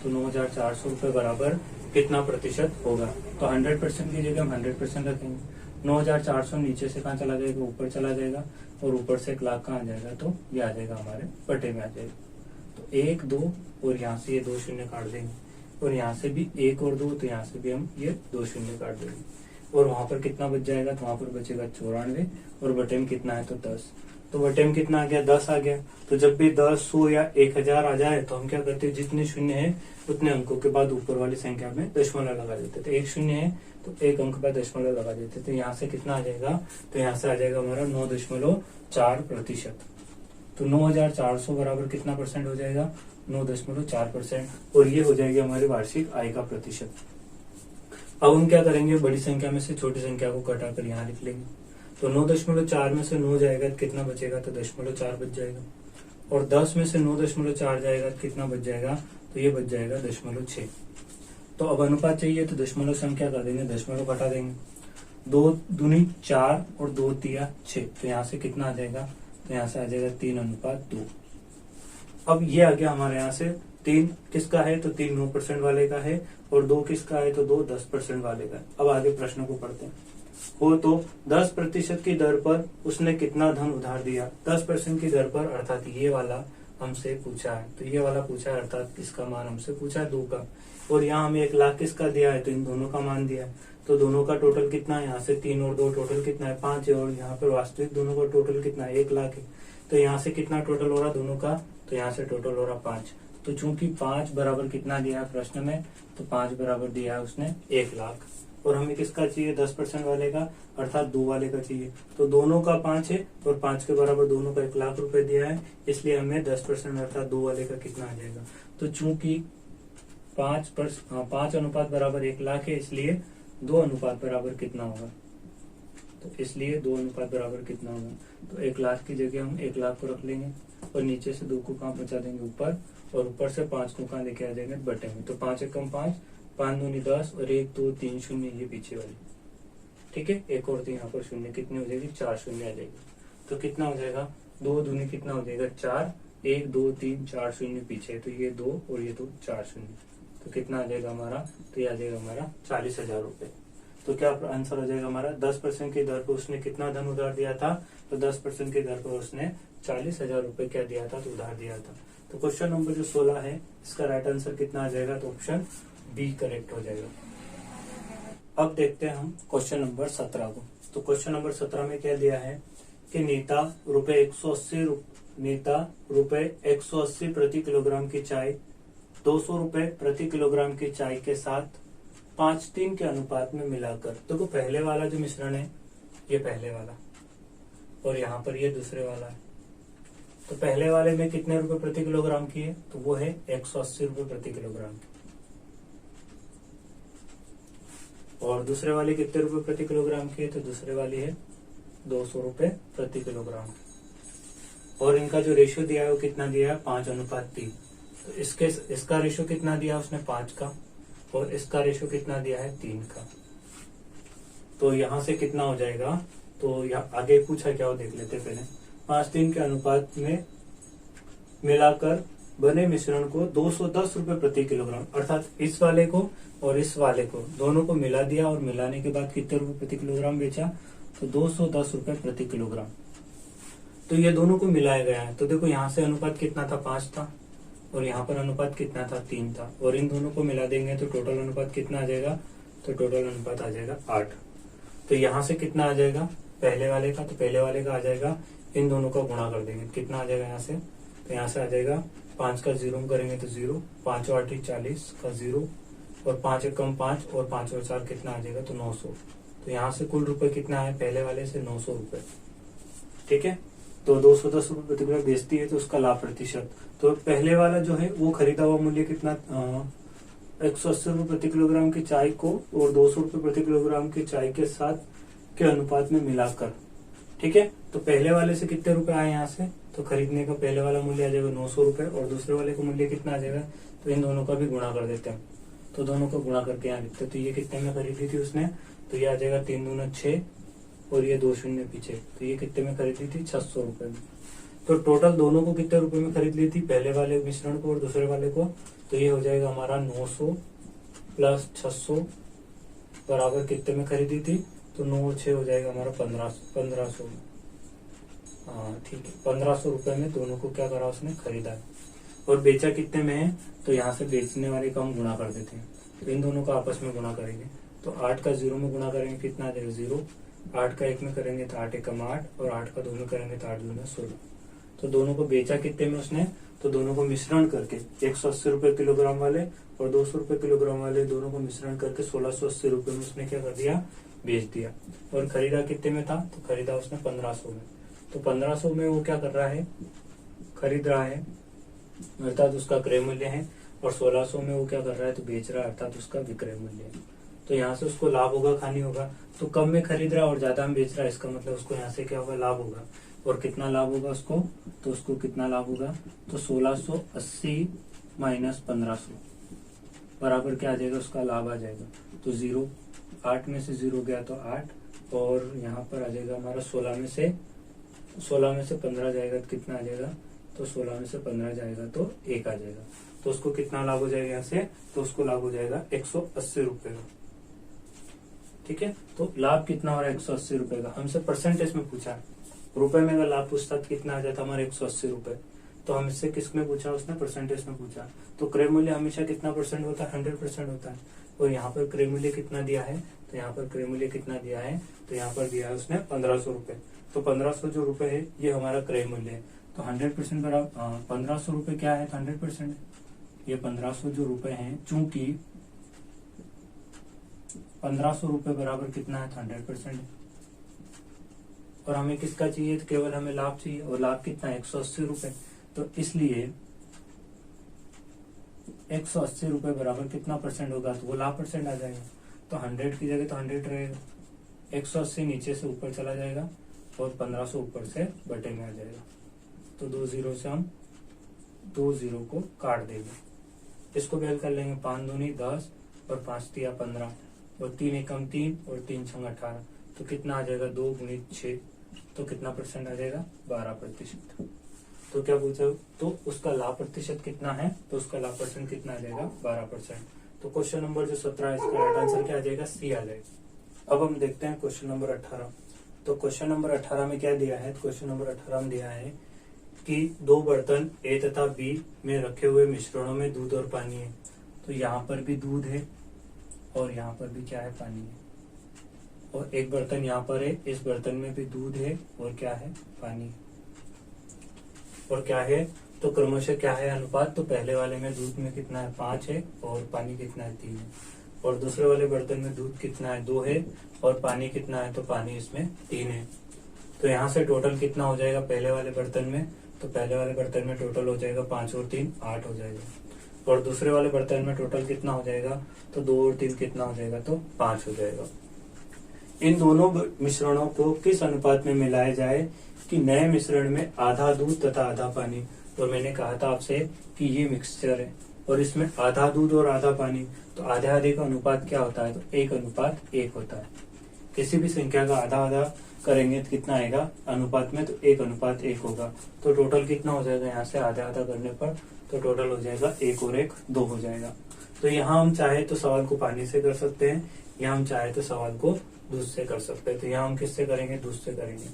Speaker 1: तो 9,400 रुपये बराबर कितना प्रतिशत होगा? तो 100% की जगह हम 100% रखेंगे। 9,400 नीचे से कहाँ चला जाएगा? ऊपर चला जाएगा, और ऊपर से 1 लाख कहाँ आ जाएगा? तो ये आ जाएगा हमारे बटे में आ जाएगा। तो 1 2 और यहाँ से ये 2 शून्य काट देंगे, और यहाँ से भी 1 और 2, तो यहाँ से भी हम ये 2 शून्य काट देंगे, और वहां पर कितना बच जाएगा? तो वहां पर बचेगा 94, और बटे में कितना है? तो 10। तो बटे में कितना आ गया? 10 आ गया। तो जब भी 10, 100 या 1000 आ जाए तो हम क्या करते हैं? जितने शून्य है उतने अंकों के बाद ऊपर वाली संख्या में दशमलव लगा देते थे। 1 शून्य है तो 1 अंक बाद दशमलव लगा देते थे। यहाँ से कितना आ जाएगा? तो यहाँ से आ जाएगा हमारा 9.4%। तो 9,400 बराबर कितना परसेंट हो जाएगा? 9.4%। और ये हो जाएगी हमारी वार्षिक आय का प्रतिशत। अब हम क्या करेंगे? बड़ी संख्या में से छोटी संख्या को घटाकर यहाँ लिख लेंगे। तो 9.4 में से 9 जाएगा तो कितना बचेगा? तो 0.4 बच जाएगा। और 10 में से 9.4 जाएगा तो कितना बच जाएगा? तो ये बच जाएगा 0.6। तो अब अनुपात चाहिए तो दशमलव संख्या कर देंगे, दशमलव घटा देंगे। 2 दूनी 4 और 2 तिया 6, तो यहाँ से कितना आ जाएगा? तो यहाँ से आ जाएगा 3:2। अब ये आ गया हमारे यहाँ से 3 किसका है? तो 3 9% वाले का है, और 2 किसका है? तो 2 10% वाले का है। अब आगे प्रश्न को पढ़ते हैं। हो तो 10% की दर पर उसने कितना धन उधार दिया? 10% की दर पर, अर्थात ये वाला हमसे पूछा है। तो ये वाला पूछा है, अर्थात इसका मान हमसे पूछा है 2 का, और यहाँ हमें 1 लाख किसका दिया है? तो इन दोनों का मान दिया है। तो दोनों का टोटल कितना है? यहाँ से 3 और 2 टोटल कितना है? 5 है, और यहाँ पर वास्तविक दोनों का टोटल कितना है? 1 लाख है। तो यहाँ से कितना टोटल हो रहा दोनों का? तो यहाँ से टोटल हो रहा 5। तो चूंकि 5 बराबर कितना दिया है प्रश्न में? तो 5 बराबर दिया है उसने 1 लाख। और हमें किसका चाहिए? 10% वाले का, अर्थात 2 वाले का चाहिए। तो दोनों का 5 है, और 5 के बराबर दोनों का 1 लाख रुपए दिया है, इसलिए हमें 10% अर्थात 2 वाले का कितना आ जाएगा? तो चूंकि 5 अनुपात बराबर 1 लाख है, इसलिए 2 अनुपात बराबर कितना होगा? तो इसलिए 2 अनुपात बराबर कितना होगा? तो 1 लाख की जगह हम 1 लाख को रख लेंगे, और नीचे से 2 को कहाँ पहुंचा देंगे? ऊपर, और ऊपर से 5 को कहाँ लेके आ जाएंगे? बटे में। तो 5 एकम 5, 5 दूनी 10, और 1 2 3 शून्य ये पीछे वाली, ठीक है। एक और तो यहाँ पर शून्य, कितनी हो जाएगी? 4 शून्य आ जाएगी। तो कितना हो जाएगा? 2 दूनी कितना हो जाएगा? 4, 1 2 3 4 शून्य पीछे, तो ये 2 और ये 2 4 शून्य, तो कितना आ जाएगा हमारा? तो ये आ जाएगा हमारा 40,000 रुपए। तो क्या आंसर हो जाएगा हमारा? 10% की दर पर उसने कितना धन उधार दिया था? तो 10% की दर पर उसने 40,000 रुपए क्या दिया था? तो उधार दिया था। तो क्वेश्चन नंबर जो 16 है, इसका राइट आंसर कितना आ जाएगा? तो ऑप्शन बी करेक्ट हो जाएगा। अब देखते हैं हम क्वेश्चन नंबर 17 को। तो क्वेश्चन नंबर 17 में क्या दिया है कि नेता रुपए 180 प्रति किलोग्राम की चाय 200 रुपए प्रति किलोग्राम की चाय के साथ 5:3 के अनुपात में मिलाकर, देखो पहले वाला जो मिश्रण है ये पहले वाला, और यहाँ पर ये दूसरे वाला है। तो पहले वाले में कितने रुपए प्रति किलोग्राम की है? तो वो है 180 रुपए प्रति किलोग्राम की। और दूसरे वाले कितने रुपए प्रति किलोग्राम की है? तो दूसरे वाली है 200 रुपए प्रति किलोग्राम। और इनका जो रेशियो दिया है वो कितना दिया है? 5:3। तो इसका रेशियो कितना दिया उसने? 5 का, और इसका रेशियो कितना दिया है? 3 का। तो यहाँ से कितना हो जाएगा? तो यहाँ आगे पूछा क्या, वो देख लेते पहले। 5:3 के अनुपात में मिलाकर बने मिश्रण को 210 रुपए प्रति किलोग्राम, अर्थात इस वाले को और इस वाले को दोनों को मिला दिया, और मिलाने के बाद कितने रुपए प्रति किलोग्राम बेचा? तो 210 रुपए प्रति किलोग्राम। तो ये दोनों को मिलाया गया है। तो देखो यहाँ से अनुपात कितना था? 5 था, और यहाँ पर अनुपात कितना था? 3 था, और इन दोनों को मिला देंगे तो टोटल अनुपात कितना आ जाएगा? तो टोटल अनुपात आ जाएगा 8। तो यहाँ से कितना आ जाएगा पहले वाले का? तो पहले वाले का आ जाएगा, इन दोनों का गुणा कर देंगे, कितना आ जाएगा यहाँ से? तो यहाँ से आ जाएगा 5 का 0 करेंगे तो 0, 5 और 8 40 का 0, और 5 एकम 5, और 5 और 4 कितना आ जाएगा? तो 900। तो यहाँ से कुल रुपए कितना है पहले वाले से? 900 रुपए, ठीक है। तो 210 रुपए प्रति किलोग्राम बेचती है, तो उसका लाभ प्रतिशत, तो पहले वाला जो है वो खरीदा हुआ मूल्य कितना? 180 रुपए प्रति किलोग्राम की चाय को और 200 रुपए प्रति किलोग्राम की चाय के साथ के अनुपात में मिलाकर, ठीक है। तो पहले वाले से कितने रुपए आए यहाँ से? तो खरीदने का पहले वाला मूल्य आ जाएगा 900 रुपए, और दूसरे वाले का मूल्य कितना आ जाएगा? तो इन दोनों का भी गुणा कर देते हैं। तो दोनों को गुणा करके यहाँ लिखते हैं। तो ये कितने में खरीदी थी उसने? तो ये आ जाएगा 3 दूना 6, और ये 2 शून्य पीछे, तो ये कितने में खरीदी थी? 600 रुपए में। तो टोटल दोनों को कितने रुपए में खरीद ली थी, पहले वाले मिश्रण को और दूसरे वाले को, तो ये हो जाएगा हमारा 900 प्लस 600 बराबर कितने में खरीदी थी, तो 9 और 6 हो जाएगा हमारा 1500। हाँ ठीक है, 1500 रुपए में दोनों को क्या करा उसने, खरीदा। और बेचा कितने में है, तो यहाँ से बेचने वाले का हम गुणा कर देते हैं, तो इन दोनों का आपस में गुणा करेंगे, तो 8 का 0 में गुणा करेंगे कितना आ जाएगा 0, 8 का 1 में करेंगे तो 8 एकम 8, और 8 का 2 में करेंगे तो 8 दूनी 16। तो दोनों को बेचा कितने में उसने, तो दोनों को मिश्रण करके 180 रुपए किलोग्राम वाले और 200 रुपए किलोग्राम वाले दोनों को मिश्रण करके 1680 रुपए में उसने क्या कर दिया, बेच दिया। और खरीदा कितने में था, तो खरीदा उसने 1500 में। तो 1500 में वो क्या कर रहा है, खरीद रहा है, अर्थात उसका क्रय मूल्य है, और 1600 में वो क्या कर रहा है, तो बेच रहा है, अर्थात उसका विक्रय मूल्य है। तो यहाँ से उसको लाभ होगा, हानि होगा। तो कम में खरीद रहा है और ज्यादा में बेच रहा है, इसका मतलब उसको यहाँ से क्या होगा, लाभ होगा। और कितना लाभ होगा उसको, तो उसको कितना लाभ होगा, तो 1680 माइनस 1500 बराबर क्या आ जाएगा, उसका लाभ आ जाएगा। तो 0, 8 में से 0 गया तो 8, और यहाँ पर आ जाएगा हमारा 16 में से 15 जाएगा तो कितना आ जाएगा, तो 16 में से 15 जाएगा तो 1 आ जाएगा। तो उसको कितना लाभ हो जाएगा यहाँ से, तो उसको लाभ हो जाएगा 180 रुपए का। ठीक है, तो लाभ कितना हो रहा है, 180 रुपए का। हमसे परसेंटेज में पूछा, रुपए में अगर लाभ पूछता तो कितना आ जाता हमारे 180 रुपए। तो हमसे किस में पूछा, उसने परसेंटेज में पूछा। तो क्रय मूल्य हमेशा कितना परसेंट होता है, 100% होता है। और यहाँ पर क्रय मूल्य कितना दिया है, तो यहाँ पर क्रय मूल्य कितना दिया है, तो यहाँ पर दिया है उसने 1500 रुपए। तो 1500 जो रुपए है ये हमारा क्रय मूल्य है। तो 100% बराबर 1500 रुपए क्या है, तो 100% ये 1500 जो रुपए हैं, चूंकि 1500 रुपए बराबर कितना है, तो 100%। और हमें किसका चाहिए, तो केवल हमें लाभ चाहिए, और लाभ कितना है, 180 रुपए। तो इसलिए 180 रुपए बराबर कितना परसेंट होगा, तो वो लाभ परसेंट आ जाएगा। तो 100 की जगह तो 100 रहेगा, 180 नीचे से ऊपर चला जाएगा, और 1500 ऊपर से बटे में आ जाएगा। तो 2 0 से हम 2 0 को काट देंगे, इसको भी हल कर लेंगे। 5 दूनी 10 और 5 तिया 15, और 3 एकम 3 और 3 छंग 18। तो कितना आ जाएगा, 2 गुणित 6, तो कितना परसेंट आ जाएगा, 12%। तो क्या पूछा, तो उसका लाभ प्रतिशत कितना है, तो उसका लाभ परसेंट कितना आ जाएगा, 12%। तो क्वेश्चन नंबर जो 17 है, इसका राइट आंसर क्या आ जाएगा, सी आ जाएगा। अब हम देखते हैं क्वेश्चन नंबर 18। तो क्वेश्चन नंबर 18 में क्या दिया है, क्वेश्चन नंबर 18 में दिया है कि 2 बर्तन ए तथा बी में रखे हुए मिश्रणों में दूध और पानी है। तो यहाँ पर भी दूध है और यहाँ पर भी क्या है, पानी है। और एक बर्तन यहाँ पर है, इस बर्तन में भी दूध है और क्या है, पानी। और क्या है, तो क्रमशः क्या है अनुपात, तो पहले वाले में दूध में कितना है, 5 है, और पानी कितना है, 3 है। और दूसरे वाले बर्तन में दूध कितना है, 2 है, और पानी कितना है, तो पानी इसमें 3 है। तो यहाँ से टोटल कितना हो जाएगा पहले वाले बर्तन में, तो पहले वाले बर्तन में टोटल हो जाएगा 5 और 3 8 हो जाएगा। और दूसरे वाले बर्तन में टोटल कितना हो जाएगा, तो 2 और 3 कितना हो जाएगा, तो 5 हो जाएगा। इन दोनों मिश्रणों को किस अनुपात में मिलाया जाए कि नए मिश्रण में आधा दूध तथा आधा पानी। और मैंने कहा था आपसे कि ये मिक्सचर है और इसमें आधा दूध और आधा पानी, तो आधे आधे का अनुपात क्या होता है, तो 1:1 होता है। किसी भी संख्या का आधा आधा करेंगे तो कितना आएगा अनुपात में, तो 1:1 होगा। तो टोटल कितना हो जाएगा, यहाँ से आधा आधा करने पर तो टोटल हो जाएगा 1 और 1 2 हो जाएगा। तो यहाँ हम चाहे तो सवाल को पानी से कर सकते हैं, यहाँ हम चाहे तो सवाल को दूध से कर सकते हैं। तो यहाँ हम किससे करेंगे, दूध से करेंगे।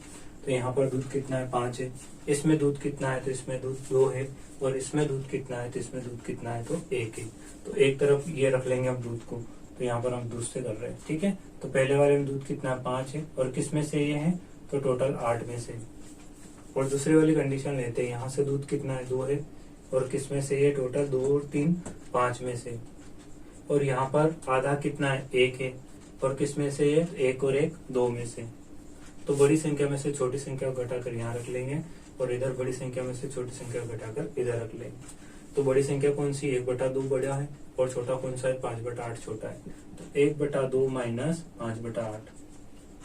Speaker 1: तो यहाँ पर दूध कितना है, 5 है, इसमें दूध कितना है, तो इसमें दूध 2 है, और इसमें दूध कितना है, तो इसमें दूध कितना है, तो 1 है। तो एक तरफ ये रख लेंगे हम दूध को, तो यहाँ पर हम दूध से कर रहे हैं, ठीक है। तो पहले वाले में दूध कितना है, 5 है, और किस में से ये है, तो टोटल 8 में से। और दूसरी वाली कंडीशन लेते हैं, यहाँ से दूध कितना है, 2 है, और किस में से ये, टोटल 2 और 3 5 में से। और यहाँ पर आधा कितना है, 1 है, और किस में से ये, 1 और 1 2 में से। तो बड़ी संख्या में से छोटी संख्या को घटाकर यहाँ रख लेंगे, और इधर बड़ी संख्या में से छोटी संख्या को घटाकर इधर रख लेंगे। तो बड़ी संख्या कौन सी, 1/2 बड़ा है, और छोटा कौन सा है, 5/8 छोटा है। तो 1/2 माइनस 5/8,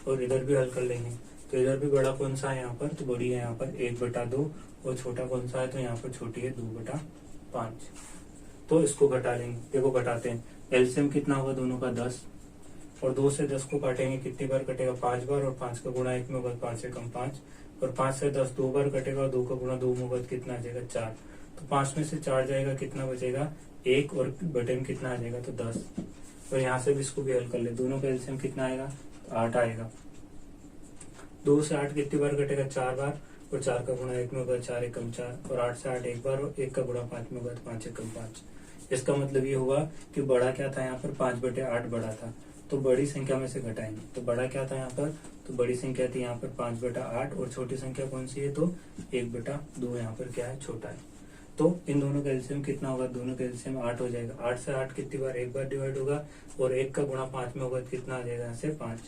Speaker 1: और इधर भी हल कर लेंगे। तो इधर भी बड़ा कौन सा है, यहाँ पर तो बड़ी है यहाँ पर 1/2, और छोटा कौन सा है, तो यहाँ पर छोटी है 2/5। तो इसको घटा लेंगे, देखो घटाते हैं। एलसीएम कितना होगा दोनों का 10, और 2 से 10 को काटेंगे कितनी बार कटेगा, 5 बार, और 5 का गुणा 1 में होगा 5 से कम 5, और 5 से 10 2 बार कटेगा, और 2 का गुणा 2 में होगा कितना आ जाएगा 4। तो 5 में से 4 जाएगा, कितना बचेगा 1, और बटे में कितना आ जाएगा तो 10। और यहाँ से भी इसको भी हल कर ले, दोनों का एलसीएम कितना आएगा, 8 आएगा। 2 से 8 कितनी बार कटेगा, 4 बार, और 4 का गुणा 1 में होगा 4 एकम 4, और 8 से 8 एक बार, और 1 का गुणा 5 में होगा 5 एकम 5। इसका मतलब ये हुआ कि बड़ा क्या था यहाँ पर, 5/8 बड़ा था, तो बड़ी संख्या में से घटाएंगे। तो बड़ा क्या था यहाँ पर, तो बड़ी संख्या थी यहाँ पर 5/8, और छोटी संख्या कौन सी है, तो 1/2 यहाँ पर क्या है, छोटा है। तो इन दोनों का एलसीएम कितना होगा, दोनों का एलसीएम 8 हो जाएगा। 8 से 8 कितनी बार, एक बार डिवाइड होगा, और 1 का गुणा 5 में होगा कितना आ जाएगा यहाँ से 5,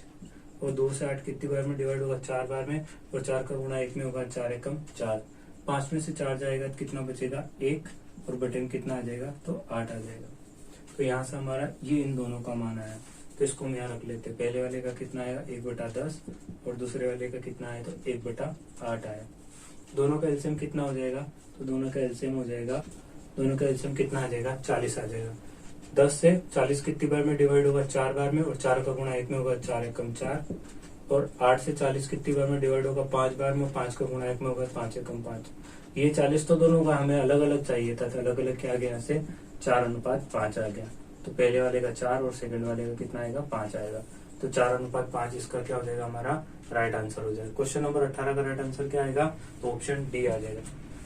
Speaker 1: और 2 से 8 कितनी बार में डिवाइड होगा, 4 बार में, और 4 का गुणा 1 में होगा 4 एकम 4। 5 में से 4 जाएगा तो कितना बचेगा 1, और बटे में कितना आ जाएगा तो 8 आ जाएगा। तो यहाँ से हमारा ये इन दोनों का मान आया, तो इसको हम यहाँ रख लेते हैं। पहले वाले का कितना आएगा 1/10, और दूसरे वाले का कितना आया तो 1/8 आया। दोनों का एलसीएम कितना हो जाएगा, तो दोनों का एलसीएम हो जाएगा, दोनों का एलसीएम कितना आ जाएगा 40 आ जाएगा। 10 से 40 कितनी बार में डिवाइड होगा, 4 बार में, और 4 का गुणा 1 में होगा 4 एकम 4, और 8 से 40 कितनी बार में डिवाइड होगा, 5 बार में, 5 का गुणा 1 में होगा 5 एकम 5। ये 40 तो दोनों का हमें अलग अलग चाहिए था, तो अलग अलग क्या आ गया, यहाँ से 4:5 आ गया। तो पहले वाले का 4 और सेकंड वाले का कितना आएगा 5 आएगा। तो 4:5 इसका क्या हो जाएगा, हमारा राइट आंसर हो जाएगा। क्वेश्चन नंबर 18 का राइट आंसर क्या आएगा, तो ऑप्शन डी आ जाएगा,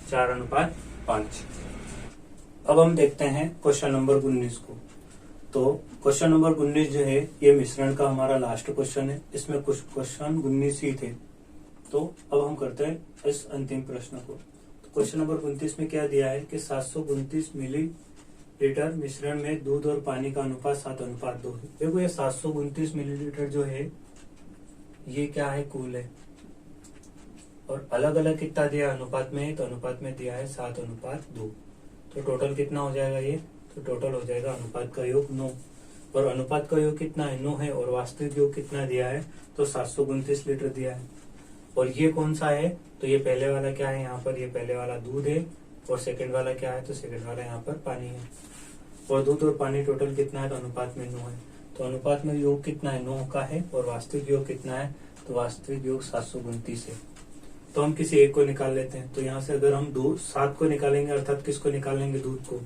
Speaker 1: 4:5। अब हम देखते हैं क्वेश्चन नंबर 19 को। तो क्वेश्चन नंबर 19 जो है ये मिश्रण का हमारा लास्ट क्वेश्चन है। इसमें कुछ क्वेश्चन 19 ही थे। तो अब हम करते हैं इस अंतिम प्रश्न को। तो क्वेश्चन नंबर 29 में क्या दिया है कि 729 मिलीलीटर मिश्रण में दूध और पानी का अनुपात 7:2 है। देखो ये 729 मिलीलीटर जो है ये क्या है, कूल है, और अलग अलग कितना दिया अनुपात में, तो अनुपात में दिया है 7:2। तो टोटल कितना हो जाएगा ये, तो टोटल हो जाएगा अनुपात का योग 9, और अनुपात का योग कितना है 9 है, और वास्तविक योग कितना दिया है तो 729 लीटर दिया है। और ये कौन सा है, तो ये पहले वाला क्या है यहाँ पर, ये पहले वाला दूध है, और सेकंड वाला क्या है, तो सेकंड वाला यहाँ पर पानी है। और दूध और पानी टोटल कितना है, तो अनुपात में 9 है। तो अनुपात में योग कितना है 9 का है, और वास्तविक योग कितना है, तो वास्तविक योग 729 है। तो हम किसी एक को निकाल लेते हैं। तो यहाँ से अगर हम 7 को निकालेंगे, अर्थात किसको निकालेंगे, दूध को,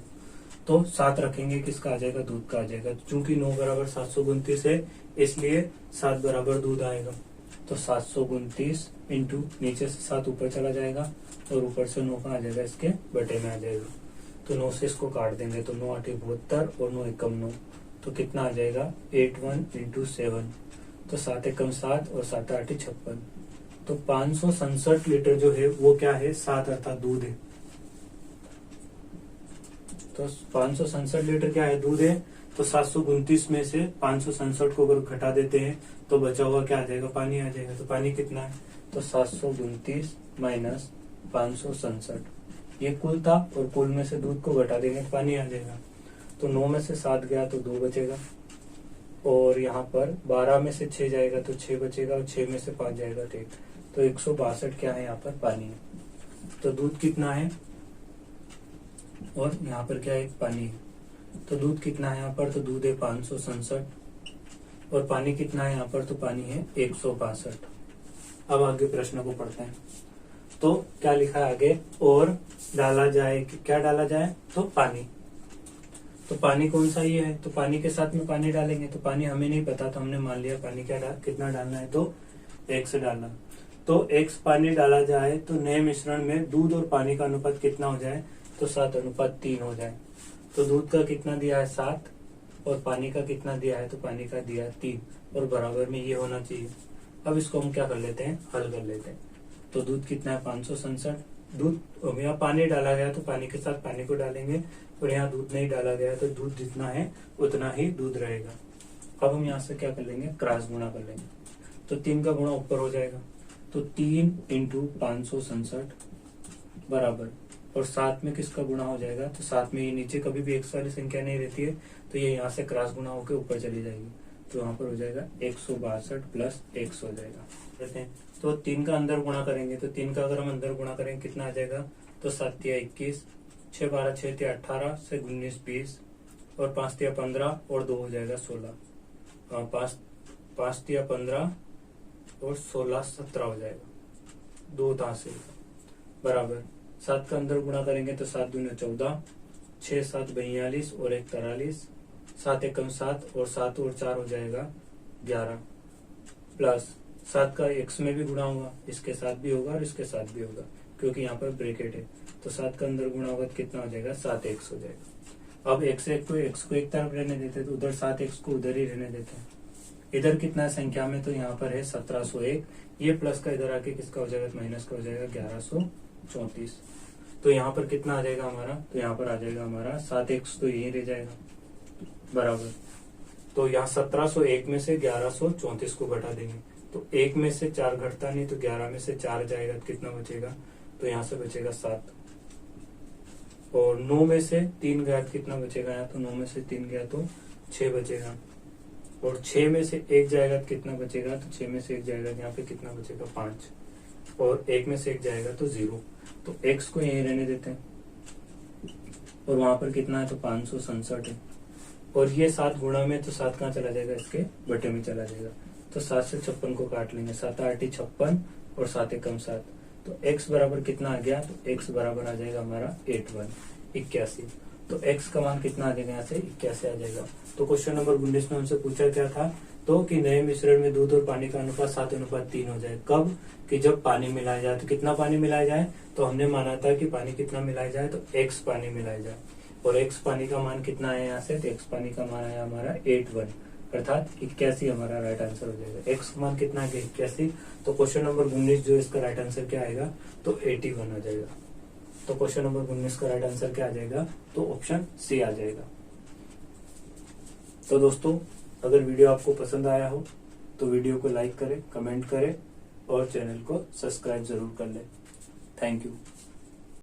Speaker 1: तो 7 रखेंगे, किसका आ जाएगा, दूध का आ जाएगा। चूंकि 9 बराबर 729 है, इसलिए 7 बराबर दूध आएगा। तो 729 इंटू नीचे से 7 ऊपर चला जाएगा, और ऊपर से 9 का आ जाएगा, इसके बटे में आ जाएगा। तो 9 से इसको काट देंगे, तो 9 8 72, और 9 एकम 9, तो कितना आ जाएगा 81 इंटू 7, तो 7 एकम 7, और 7 8 56। तो 567 लीटर जो है वो क्या है, 7 अर्थात दूध है। तो 567 लीटर क्या है, दूध है। तो 729 में से 567 को अगर घटा देते हैं तो बचा हुआ क्या आ जाएगा, पानी आ जाएगा। तो पानी कितना है, तो 729 माइनस 567, ये कुल था, और कुल में से दूध को घटा देंगे तो पानी आ जाएगा। तो 9 में से 7 गया तो 2 बचेगा, और यहाँ पर 12 में से 6 जाएगा तो 6 बचेगा, और 6 में से 5 जाएगा तो 1। तो 162 क्या है, यहाँ पर पानी है। तो दूध कितना है, और यहाँ पर क्या है, पानी है। तो दूध कितना है यहाँ पर, तो दूध है 567, और पानी कितना है यहाँ पर, तो पानी है 162। अब आगे प्रश्न को पढ़ते हैं। तो क्या लिखा है आगे, और डाला जाए, क्या डाला जाए, तो पानी। तो पानी कौन सा ये है, तो पानी के साथ में पानी डालेंगे। तो पानी हमें नहीं पता, तो हमने मान लिया पानी कितना डालना है, तो x डालना। तो x पानी डाला जाए तो नए मिश्रण में दूध और पानी का अनुपात कितना हो जाए, तो 7:3 हो जाए। तो दूध का कितना दिया है 7, और पानी का कितना दिया है, तो पानी का दिया है 3, और बराबर में ये होना चाहिए। अब इसको हम क्या कर लेते हैं, हल कर लेते हैं। तो दूध कितना है 567, दूध यहाँ पानी डाला गया तो पानी के साथ पानी को डालेंगे, और यहाँ दूध नहीं डाला गया तो दूध जितना है उतना ही दूध रहेगा। अब हम यहाँ से क्या कर लेंगे, क्रॉस गुणा कर लेंगे। तो 3 का गुणा ऊपर हो जाएगा, तो 3 इंटू 567 बराबर, और 7 में किसका गुणा हो जाएगा, तो 7 में ये नीचे कभी भी x वाली संख्या नहीं रहती है, तो ये यहाँ से क्रॉस गुणा होकर ऊपर चली जाएगी। तो यहाँ पर हो जाएगा 162 प्लस x हो जाएगा। कहते हैं तो 3 का अंदर गुणा करेंगे, तो 3 का अगर हम अंदर गुणा करेंगे कितना आ जाएगा, तो 7 या 21, 6 12 6 18 से 19 20, और 5 या 15, और 2 हो जाएगा 16। पाँच 5×3 = 15 और 16×17 हो जाएगा। 2 तहसील बराबर 7 का अंदर गुणा करेंगे तो 7×2 = 14, 6×7 = 42 और 1 = 43, 7×1 = 7 और 7 और 4 हो जाएगा 11, प्लस 7 का x में भी गुणा होगा, इसके साथ भी होगा और इसके साथ भी होगा क्योंकि यहाँ पर ब्रैकेट है। तो 7 का अंदर गुणा होगा तो कितना हो जाएगा 7x हो जाएगा। अब x को एक तरफ रहने देते तो उधर 7x को उधर ही रहने देते हैं। इधर कितना है संख्या में, तो यहाँ पर है 1701, ये प्लस का इधर आके किसका हो जाएगा, माइनस का हो जाएगा 1134। तो यहाँ पर कितना आ जाएगा हमारा, तो यहाँ पर आ जाएगा हमारा 7x तो यही रह जाएगा बराबर। तो यहाँ 1701 में से 1134 को घटा देंगे तो 1 में से 4 घटता नहीं, तो 11 में से 4 जाएगा तो कितना बचेगा, तो यहाँ से बचेगा 7। और 9 में से 3 गया तो कितना बचेगा, यहाँ तो 9 में से 3 गया तो 6 बचेगा। और 6 में से 1 जाएगा तो कितना बचेगा, तो 6 में से 1 जाएगा यहाँ पे कितना बचेगा 5। और 1 में से 1 जाएगा तो 0। तो x को यहीं रहने देते हैं। और वहां पर कितना है, तो 567 है। और ये 7 गुणा में, तो 7 कहाँ चला जाएगा, इसके बटे में चला जाएगा। तो 7 से 56 को काट लेंगे, 7×8 = 56 और 7×1 = 7। तो x बराबर कितना आ गया, तो x बराबर आ जाएगा हमारा 81। तो x का मान कितना आ जाएगा, यहाँ से 81 आ जाएगा। तो क्वेश्चन नंबर 19 में हमसे पूछा क्या था, तो कि नए मिश्रण में दूध और पानी का अनुपात 7:3 हो जाए। कब, कि जब पानी मिलाया जाए। तो कितना पानी मिलाया जाए, तो हमने माना था कि पानी कितना मिलाया जाए, तो x पानी मिलाया जाए। और x पानी का मान कितना है यहाँ से, तो x पानी का मान है हमारा 81, अर्थात 81 हमारा राइट आंसर हो जाएगा। x का मान कितना है 81। तो क्वेश्चन नंबर 19 जो इसका राइट आंसर क्या आएगा, तो 81 आ जाएगा। तो क्वेश्चन नंबर 19 का राइट आंसर क्या आ जाएगा, तो ऑप्शन सी आ जाएगा। तो दोस्तों, अगर वीडियो आपको पसंद आया हो तो वीडियो को लाइक करें, कमेंट करें और चैनल को सब्सक्राइब जरूर कर लें। Thank you.